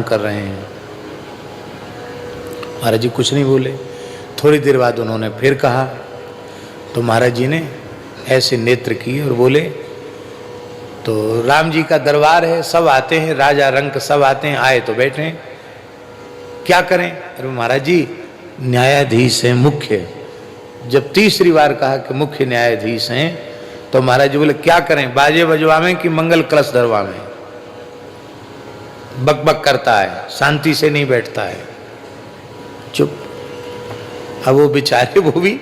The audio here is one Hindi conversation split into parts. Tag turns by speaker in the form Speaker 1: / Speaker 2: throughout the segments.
Speaker 1: कर रहे हैं। महाराज जी कुछ नहीं बोले। थोड़ी देर बाद उन्होंने फिर कहा तो महाराज जी ने ऐसे नेत्र किए और बोले, तो राम जी का दरबार है, सब आते हैं, राजा रंक सब आते हैं, आए तो बैठे हैं, क्या करें? अरे महाराज जी न्यायाधीश हैं मुख्य। जब तीसरी बार कहा कि मुख्य न्यायाधीश हैं तो महाराज जी बोले क्या करें, बाजे बजवावें कि मंगल कलश धरवावें? बकबक करता है, शांति से नहीं बैठता है, चुप। अब वो बेचारे वो भी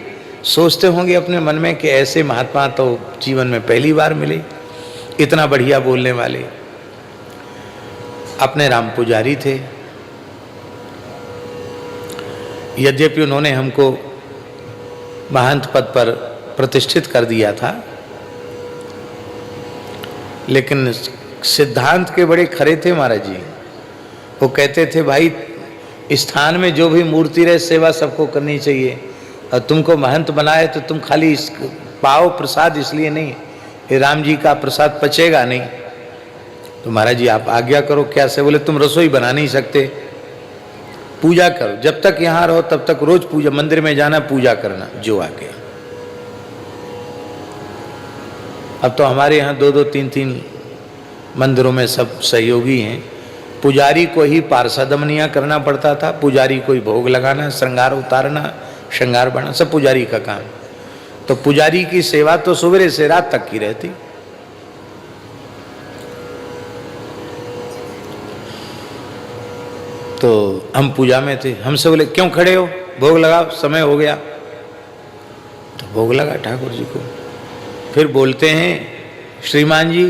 Speaker 1: सोचते होंगे अपने मन में कि ऐसे महात्मा तो जीवन में पहली बार मिले, इतना बढ़िया बोलने वाले। अपने राम पुजारी थे, यद्यपि उन्होंने हमको महंत पद पर प्रतिष्ठित कर दिया था, लेकिन सिद्धांत के बड़े खरे थे महाराज जी। वो कहते थे भाई स्थान में जो भी मूर्ति रहे सेवा सबको करनी चाहिए, और तुमको महंत बनाए तो तुम खाली पाओ प्रसाद इसलिए नहीं, ये राम जी का प्रसाद पचेगा नहीं। तो महाराज जी आप आज्ञा करो क्या से? बोले तुम रसोई बना नहीं सकते, पूजा करो, जब तक यहाँ रहो तब तक रोज पूजा, मंदिर में जाना पूजा करना जो आगे। अब तो हमारे यहाँ 2-2 3-3 मंदिरों में सब सहयोगी हैं। पुजारी को ही पार्षदमनिया करना पड़ता था, पुजारी को ही भोग लगाना, श्रृंगार उतारना, श्रृंगार बढ़ना, सब पुजारी का काम। तो पुजारी की सेवा तो सुबह से रात तक की रहती। तो हम पूजा में थे, हमसे बोले क्यों खड़े हो, भोग लगाओ, समय हो गया। तो भोग लगा ठाकुर जी को। फिर बोलते हैं श्रीमान जी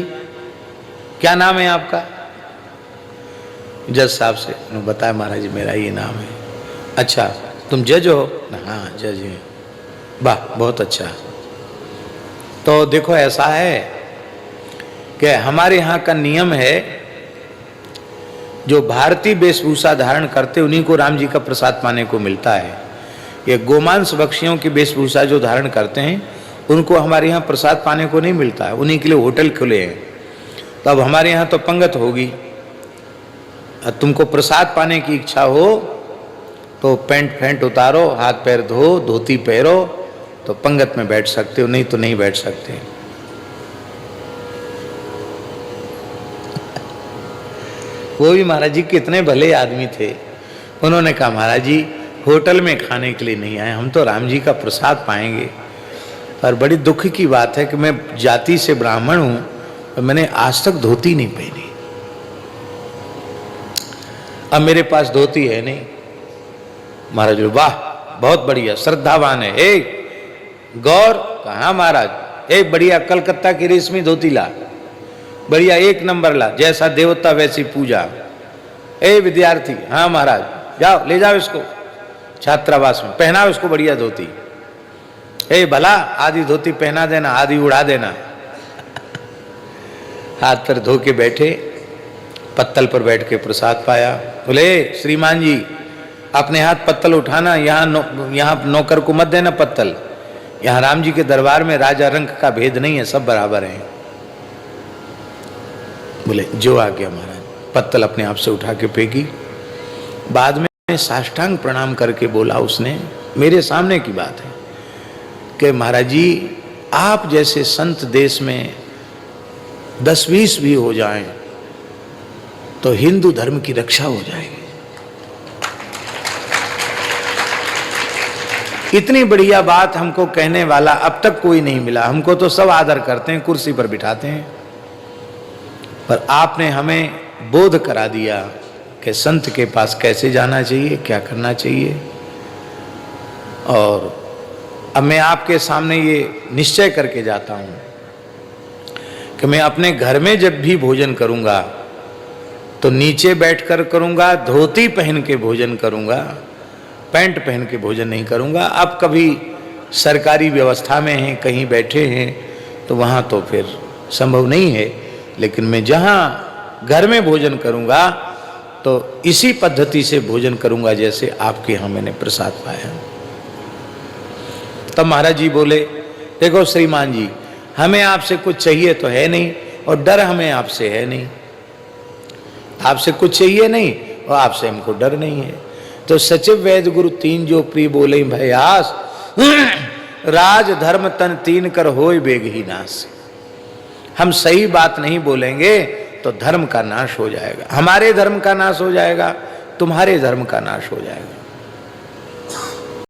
Speaker 1: क्या नाम है आपका? जज साहब से उन्होंने बताया महाराज जी मेरा ये नाम है। अच्छा तुम जज हो? हाँ जज हैं। वाह बहुत अच्छा। तो देखो ऐसा है कि हमारे यहाँ का नियम है, जो भारतीय वेशभूषा धारण करते उन्हीं को राम जी का प्रसाद पाने को मिलता है। ये गोमांस भक्षियों की वेशभूषा जो धारण करते हैं उनको हमारे यहाँ प्रसाद पाने को नहीं मिलता है, उन्हीं के लिए होटल खुले हैं। तो अब हमारे यहाँ तो पंगत होगी, तुमको प्रसाद पाने की इच्छा हो तो पैंट फैंट उतारो, हाथ पैर धो, धोती पहरो, तो पंगत में बैठ सकते हो, नहीं तो नहीं बैठ सकते। वो भी महाराज जी कितने भले आदमी थे। उन्होंने कहा महाराज जी होटल में खाने के लिए नहीं आए, हम तो राम जी का प्रसाद पाएंगे। पर बड़ी दुख की बात है कि मैं जाति से ब्राह्मण हूं और मैंने आज तक धोती नहीं पहनी। अब मेरे पास धोती है नहीं। महाराज वाह बहुत बढ़िया, श्रद्धावान है। ए गौर कहाँ महाराज? ए बढ़िया कलकत्ता की रेशमी धोती ला, बढ़िया 1 नंबर ला, जैसा देवता वैसी पूजा। ए विद्यार्थी, हाँ महाराज जाओ ले जाओ इसको छात्रावास में, पहनाओ इसको बढ़िया धोती। ए भला आधी धोती पहना देना, आधी उड़ा देना। हाथ पर धो के बैठे, पत्तल पर बैठ के प्रसाद पाया। बोले श्रीमान जी अपने हाथ पत्तल उठाना, यहाँ नौकर को मत देना पत्तल, यहाँ राम जी के दरबार में राजा रंक का भेद नहीं है, सब बराबर हैं। बोले जो आ गया महाराज। पत्तल अपने आप से उठा के फेंकी। बाद में साष्टांग प्रणाम करके बोला उसने, मेरे सामने की बात है, कि महाराज जी आप जैसे संत देश में 10-20 भी हो जाएं तो हिंदू धर्म की रक्षा हो जाएगी। इतनी बढ़िया बात हमको कहने वाला अब तक कोई नहीं मिला। हमको तो सब आदर करते हैं, कुर्सी पर बिठाते हैं, पर आपने हमें बोध करा दिया कि संत के पास कैसे जाना चाहिए, क्या करना चाहिए। और अब मैं आपके सामने ये निश्चय करके जाता हूं कि मैं अपने घर में जब भी भोजन करूंगा तो नीचे बैठकर करूंगा, धोती पहन के भोजन करूंगा, पैंट पहन के भोजन नहीं करूंगा। अब कभी सरकारी व्यवस्था में हैं, कहीं बैठे हैं तो वहां तो फिर संभव नहीं है, लेकिन मैं जहां घर में भोजन करूंगा तो इसी पद्धति से भोजन करूंगा जैसे आपके यहाँ मैंने प्रसाद पाया। तब महाराज जी बोले देखो श्रीमान जी हमें आपसे कुछ चाहिए तो है नहीं, और डर हमें आपसे है नहीं। आपसे कुछ चाहिए नहीं और आपसे हमको डर नहीं है। तो सचिव वैद्य गुरु तीन जो प्रिय बोले भयास, राज धर्म तन तीन कर होय बेग ही नाश। हम सही बात नहीं बोलेंगे तो धर्म का नाश हो जाएगा, हमारे धर्म का नाश हो जाएगा, तुम्हारे धर्म का नाश हो जाएगा।